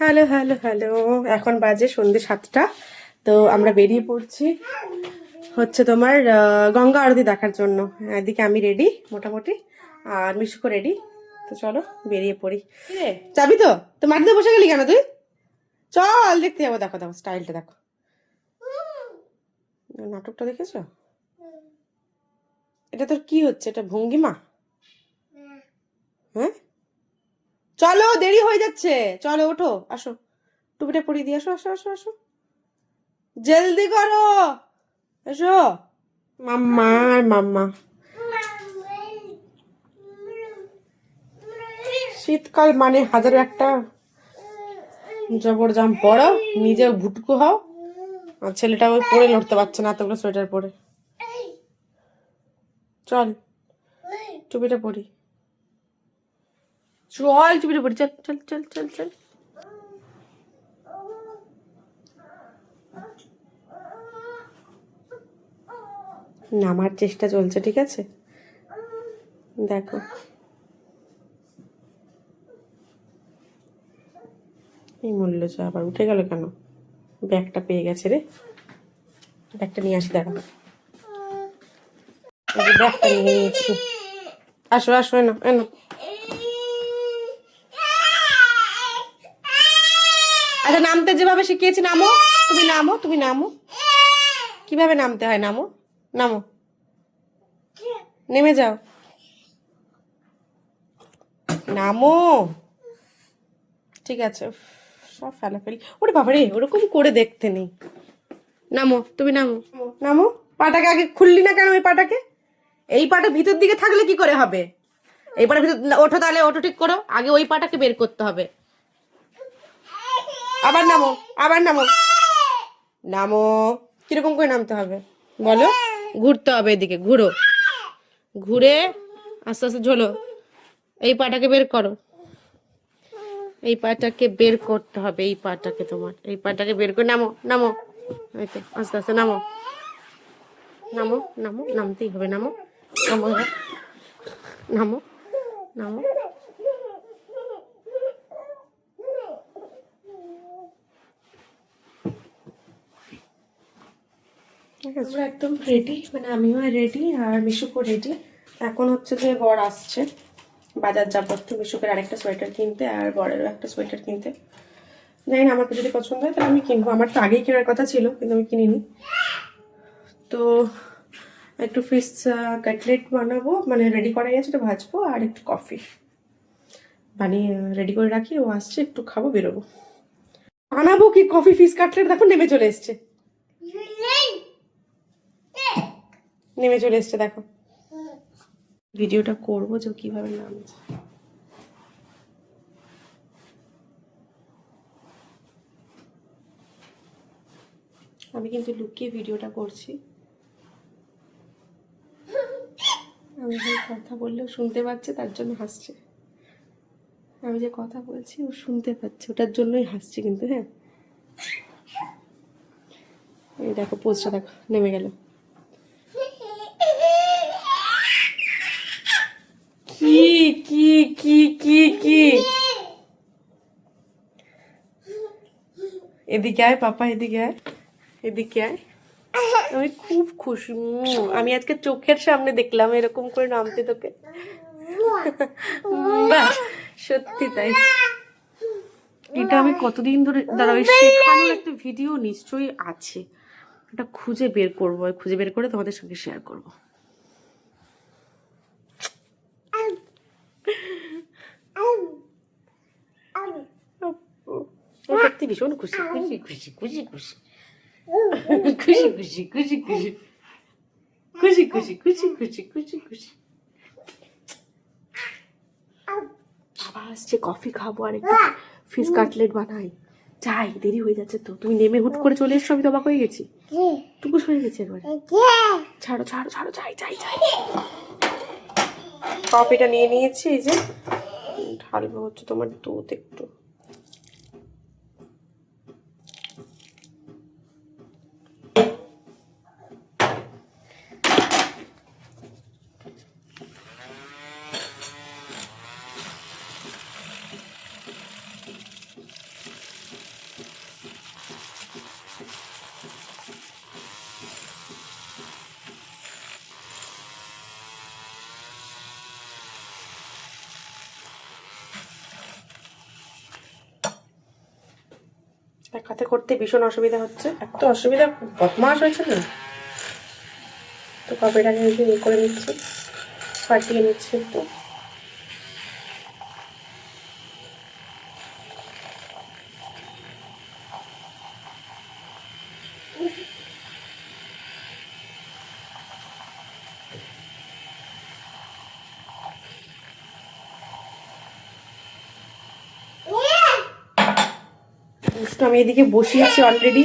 Hello hello hello, এখন বাজে সন্ধ্যে 7টা। তো আমরা বেরিয়ে পড়ছি হচ্ছে তোমার গঙ্গা আরতি দেখার জন্য। এদিকে আমি রেডি মোটামুটি, আর মিশুকো রেডি। তো চলো বেরিয়ে পড়ি। যাবি তো? তো মাটিতে বসে গেলি কেন তুই? চল দেখতে যাবো। দেখো দেখো স্টাইলটা দেখো, নাটকটা দেখেছো? এটা তোর কি হচ্ছে? এটা ভঙ্গিমা? হ্যাঁ চলো, দেরি হয়ে যাচ্ছে, চলো ওঠো, আসো টুপিটা পরিয়ে দিয়ে আসো, আসো আসো আসো, জলদি করো, এসো। মাম্মা আর মাম্মা। শীতকাল মানে হাজারো একটা জবরজাম পড়ো, নিজেও ভুটকু হও, আর ছেলেটা ওই পরে লড়তে পারছে না এতগুলো সোয়েটার পরে। চল টুপিটা পরি, চল টুপিটা পরি, চল চল চল চল চল। নামার চেষ্টা চলছে, ঠিক আছে? দেখো এই মূল্য আবার উঠে গেল কেন? ব্যাগটা পেয়ে গেছে রে, ব্যাগটা নিয়ে আসি, দেখো ব্যাগটা নিয়ে নিয়েছি। আসো আসো, এনো এনো। আচ্ছা নামতে যেভাবে শিখিয়েছি নামো, তুমি নামো, তুমি নামো, কিভাবে নামতে হয় নামো, নামো, নেমে যাও, নামো, ঠিক আছে। সব ফেলাফেলি, ওরে বাবা রে, ওরকম করে দেখতে নেই। নামো, তুমি নামো, নামো। পাটাকে আগে খুললি না কেন? ওই পাটাকে, এই পাটা ভিতর দিকে থাকলে কি করে হবে? এই পাটা ভিতর ওঠো, তাহলে ওঠো, ঠিক করো, আগে ওই পাটাকে বের করতে হবে। আবার নামো, আবার নামো, নামো। কিরকম করে নামতে হবে বলো? ঘুরতে হবে, এদিকে ঘুরো, ঘুরে আস্তে আস্তে ঝোলো। এই পাটাকে বের করো, এই পাটাকে বের করতে হবে, এই পাটাকে, তোমার এই পাটাকে বের করে নামো, নামো, এই তো আস্তে আস্তে নামো, নামো, নামো, নামতেই হবে, নামো, নামো, নামো, নামো। আমরা একদম রেডি, মানে আমিও রেডি আর মিশুকও রেডি। এখন হচ্ছে যে বর আসছে, বাজার যাবো একটু মিশুকের আরেকটা সোয়েটার কিনতে আর বরেরও একটা সোয়েটার কিনতে। জানি না, আমার যদি পছন্দ হয় তাহলে আমি কিনবো। আমার তো আগেই কেনার কথা ছিল কিন্তু আমি কিনিনি। তো একটু ফিশ কাটলেট বানাবো, মানে রেডি করা গেছে, ওটা ভাজবো, আর একটু কফি বানিয়ে রেডি করে রাখি, ও আসছে একটু খাবো, বেরোবো। বানাবো কি কফি, ফিশ কাটলেট দেখো নেমে চলে এসছে, নেমে চলে এসছে দেখো। ভিডিওটা করবো যে কিভাবে নামছে। আমি কিন্তু লুকিয়ে ভিডিওটা করছি, আমি যে কথা বললেও শুনতে পাচ্ছে, তার জন্য হাসছে। আমি যে কথা বলছি ও শুনতে পাচ্ছে, ওটার জন্যই হাসছে কিন্তু। হ্যাঁ এই দেখো পোজটা দেখো, নেমে গেল। কি কি কি কি কি, এদিকে আয় পাপা, এদিকে আয়, এদিকে আয়। আমি খুব খুশি, আমি আজকে চোখের সামনে দেখলাম এরকম করে নামতে তোকে। বাহ, সত্যি তাই। এটা আমি কতদিন ধরে দাঁড়াই, শেখানোর একটা ভিডিও নিশ্চয়ই আছে, এটা খুঁজে বের করবো, খুঁজে বের করে তোমাদের সঙ্গে শেয়ার করবো। সত্যি ভীষণ খুশি, খুশি খুশি খুশি খুশি খুশি খুশি খুশি খুশি খুশি খুশি খুশি খুশি খুশি খুশি। বাবা আসছে, কফি খাবো আর একটু ফিশ কাটলেট বানাই। যাই, দেরি হয়ে যাচ্ছে তো। তুমি নেমে হুট করে চলে এসছো, আমি তো অবাক হয়ে গেছি, টুকুস হয়ে গেছে একবারে। ছাড়ো ছাড়ো ছাড়ো, যাই যাই যাই। কফিটা নিয়ে নিয়েছি, এই যে ঢালবো হচ্ছে তোমার দুধ একটু। দেখাতে করতে ভীষণ অসুবিধা হচ্ছে, এত অসুবিধা, বদমাস হয়েছে না। তো কপিটাকে ইয়ে করে নিচ্ছি, ফাটিয়ে নিচ্ছি একটু। আমি এদিকে বসিয়েছি অলরেডি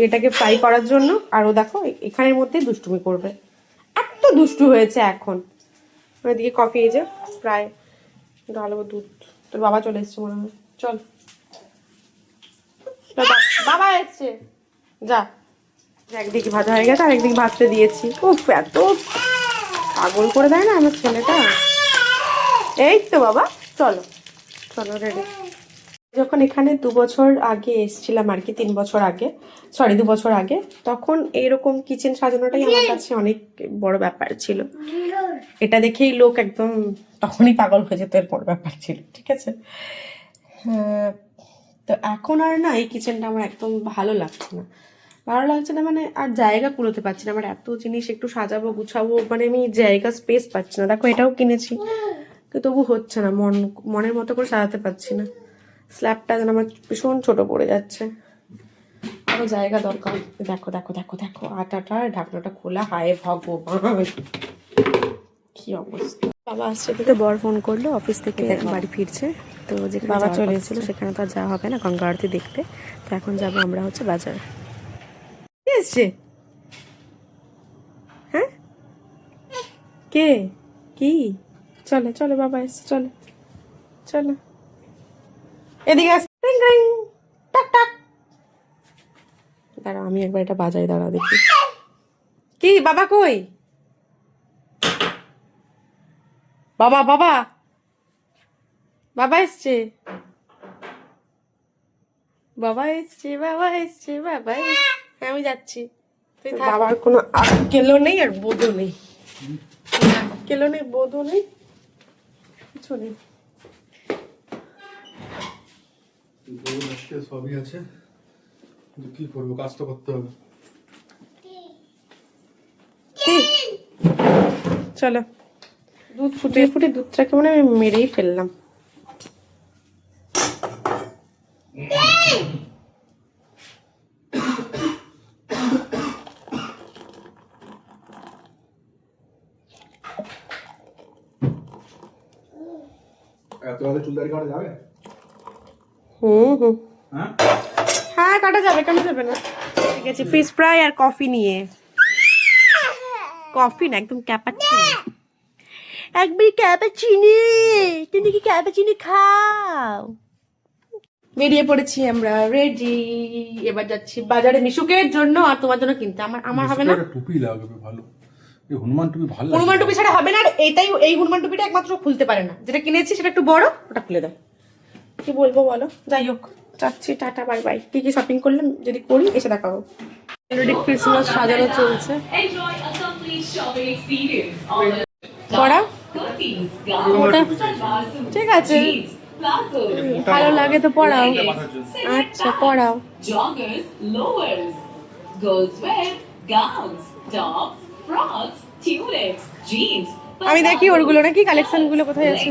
এটাকে ফ্রাই করার জন্য, আর ও দেখো এখানের মধ্যে দুষ্টুমি করবে, এত দুষ্টু হয়েছে এখন। এদিকে কফি, এই যে প্রায় ঢালবো দুধ। তোর বাবা চলে এসছে মনে হয়, চল বাবা এসছে, যা। একদিকে ভাজা হয়ে গেছে আর একদিকে ভাজতে দিয়েছি। উফ, এত পাগল করে দেয় না আমার ছেলেটা। এই তো বাবা, চলো চলো রেডি। যখন এখানে 2 বছর আগে এসেছিলাম আর কি, 3 বছর আগে, সরি 2 বছর আগে, তখন এইরকম কিচেন সাজানোটাই আমার কাছে অনেক বড় ব্যাপার ছিল। এটা দেখেই লোক একদম তখনই পাগল হয়ে যেত, এর বড় ব্যাপার ছিল, ঠিক আছে। তো এখন আর না, এই কিচেনটা আমার একদম ভালো লাগছে না, মানে আর জায়গা কুলোতে পারছি না। আমার এত জিনিস একটু সাজাবো গুছাবো, মানে আমি জায়গা স্পেস পাচ্ছি না। দেখো এটাও কিনেছি, তো তবু হচ্ছে না, মনের মতো করে সাজাতে পারছি না। স্ল্যাবটা যেন আমার ভীষণ ছোট পড়ে যাচ্ছে, আরো জায়গা দরকার। দেখো দেখো দেখো দেখো, আটাটা ঢাকনাটা খোলা, হায় ভগবান কি অবস্থা। বাবা আসছে, তো বর ফোন করলো অফিস থেকে, বাড়ি ফিরছে। তো যেখানে বাবা চলে এসেছিল সেখানে তো আর যাওয়া হবে না গঙ্গা আরতি দেখতে। তো এখন যাবো আমরা হচ্ছে বাজার। এসছে, হ্যাঁ কে, কি, চলে চলে বাবা এসছে, চলে চলো এদিকে আস, রিং রিং, টাক টাক। দাঁড়াও আমি একবার এটা বাজাই, দাঁড়াও দেখি। কি বাবা কই, বাবা বাবা বাবা এসছে, বাবা এসছে, বাবা এসছে, বাবা এসছে। হ্যাঁ আমি যাচ্ছি। বাবার কোনো আক্কেলও নেই আর বোধও নেই, আক্কেলও নেই বোধও নেই, কিছু নেই। সবই আছে, কি করবো, কাজ তো করতে হবে। চলো, দুধ ফুটিয়ে ফুটিয়ে দুধটাকে মানে আমি মেরেই ফেললাম। হ্যাঁ কাটা যাবে, কেন যাবে না। ঠিক আছে, ফিশ ফ্রাই আর কফি নিয়ে, কফি না একদম ক্যাপাচিনো, একবারই ক্যাপাচিনি। তুমি কি ক্যাপাচিনি খাও? বেরিয়ে পড়েছি আমরা, রেডি। এবার যাচ্ছি বাজারে মিশুকের জন্য আর তোমার জন্য কিনতে। আমার হবে না, টুপি লাগবে ভালো, এই হনুমান টুপি ভালো, হনুমান টুপি ছাড়া হবে না। আর এটাই, এই হনুমান টুপিটা একমাত্র খুলতে পারে না, যেটা কিনেছি সেটা একটু বড়, ওটা খুলে দাও। কি বলবো বলো, যাই হোক যাচ্ছি, টাটা বাই বাই। কি কি শপিং করলাম যদি করি এসে দেখাবো। অলরেডি ক্রিসমাস সাজানো চলছে। পড়া ওটা ঠিক আছে, ভালো লাগে তো পড়াও। আচ্ছা পড়াও। আমি দেখি ওরগুলো নাকি কালেকশন গুলো কোথায় আছে,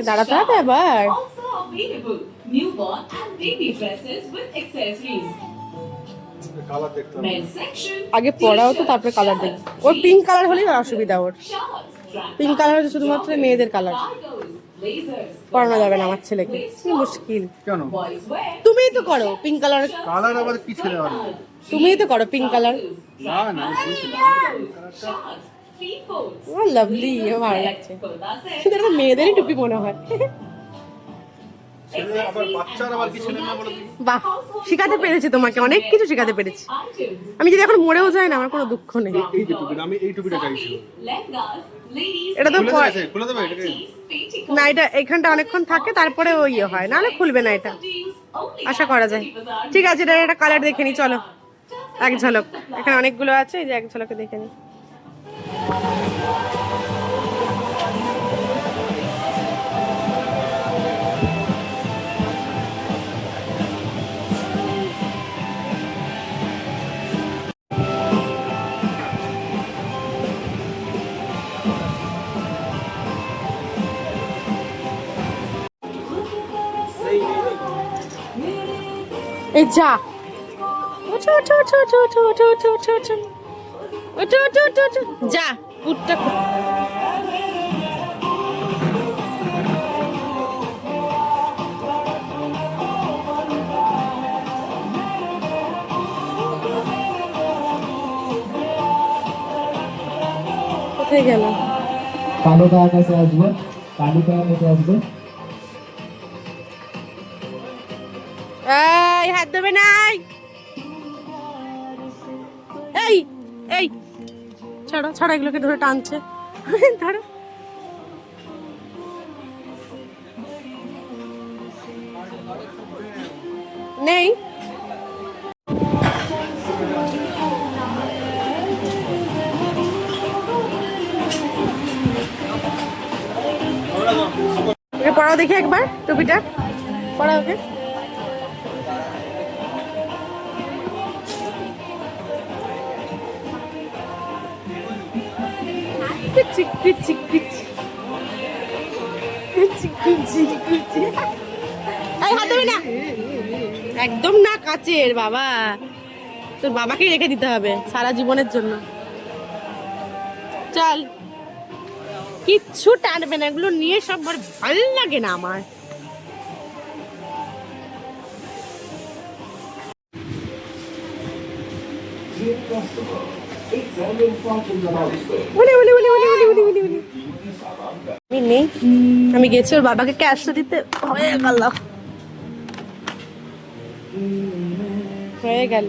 দাঁড়াতে হবে আবার। আগে পড়াও তো তারপরে কালার দেখি। ওর পিঙ্ক কালার হলেই অসুবিধা, ওর পিঙ্ক কালার হচ্ছে শুধুমাত্র মেয়েদের কালার, পড়ানো যাবে না আমার ছেলেকে, কি মুশকিল। কেন? তুমিই তো করো পিঙ্ক কালার, কালার আবার কি ছেলে হবে? তুমিই তো করো পিঙ্ক কালার। না না, লাভলি, ভালো লাগছে। শুধু একটা মেয়েদেরই টুপি মনে হয়। আবার বাচ্চার আবার কি ছেলে না বলে দিই। বাহ, শিখাতে পেরেছি তোমাকে, অনেক কিছু শিখাতে পেরেছি। আমি যদি এখন মরেও যাই না, আমার কোনো দুঃখ নেই। এই যে টুপিটা, আমি এই টুপিটা চাইছি। এটা তো খুলে দেবে এটাকে? না, এটা এখানটা অনেকক্ষণ থাকে তারপরে ওই ইয়ে হয়, নাহলে খুলবে না, এটা আশা করা যায়। ঠিক আছে, এটা একটা কালার দেখে নি, চলো এক ঝলক। এখানে অনেকগুলো আছে, এই যে এক ঝলকে দেখে নি। এই যা ওঠো ওঠো ওঠো ওঠো ওঠো ওঠো ওঠো ওঠো ওঠো ওঠো ওঠো ওঠো ওঠো যা উঠটা কোথায় গেল? কালো কার কাছে আসবে, কালো কার কাছে আসবে। এই হাত দেবে নাই, এই এই ছাড়ো ছাড়ো, এগুলোকে ধরে টানছে, ধরো। নেই ওকে পড়াও দেখি একবার, টুপিটা পড়াও ওকে। কুচি কুচি কুচি কুচি কুচি কুচি। এই হাত দেবে না, একদম না, কাচের বাবা, তোর বাবাকেই রেখে দিতে হবে সারা জীবনের জন্য। চল, কিচ্ছু টানবে না, এগুলো নিয়ে সব ভাল লাগে না আমার। আমি নেই, আমি গেছি ওর বাবাকে ক্যাশটা দিতে, হয়ে গেল হয়ে গেল।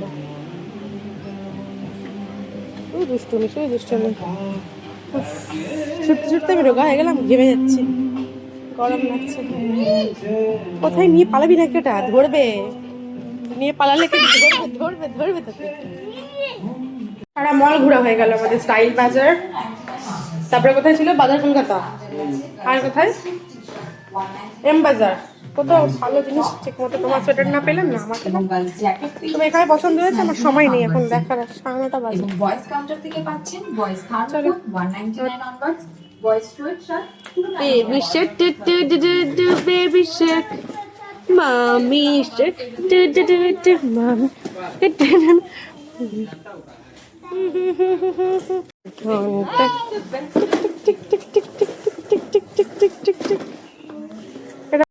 শুধু দুষ্টুমি শুধু দুষ্টুমি, ছুটতে ছুটতে আমি রোগা হয়ে গেলাম, ঘেমে যাচ্ছি, গরম লাগছে। কোথায় নিয়ে পালাবি না, একটা ধরবে, নিয়ে পালালে ধরবে ধরবে ধরবে তোকে। সারা মল ঘোরা হয়ে গেল আমাদের, স্টাইল বাজার, তারপরে কোথায় ছিল বাজার কলকাতা, আর কোথায় এম বাজার। কোথাও ভালো জিনিস ঠিক মতো তোমার সোয়েটার না পেলাম না, আমাকে তুমি এখানে পছন্দ হয়েছে, আমার সময় নেই এখন দেখার, 9:30 বাজে। ভয়েস কাউন্টার থেকে পাচ্ছেন voice Khan 199 onwards voice tweet shirt Baby shark, do do do do do, baby shark, mommy shark, do do do do, mommy, do do do.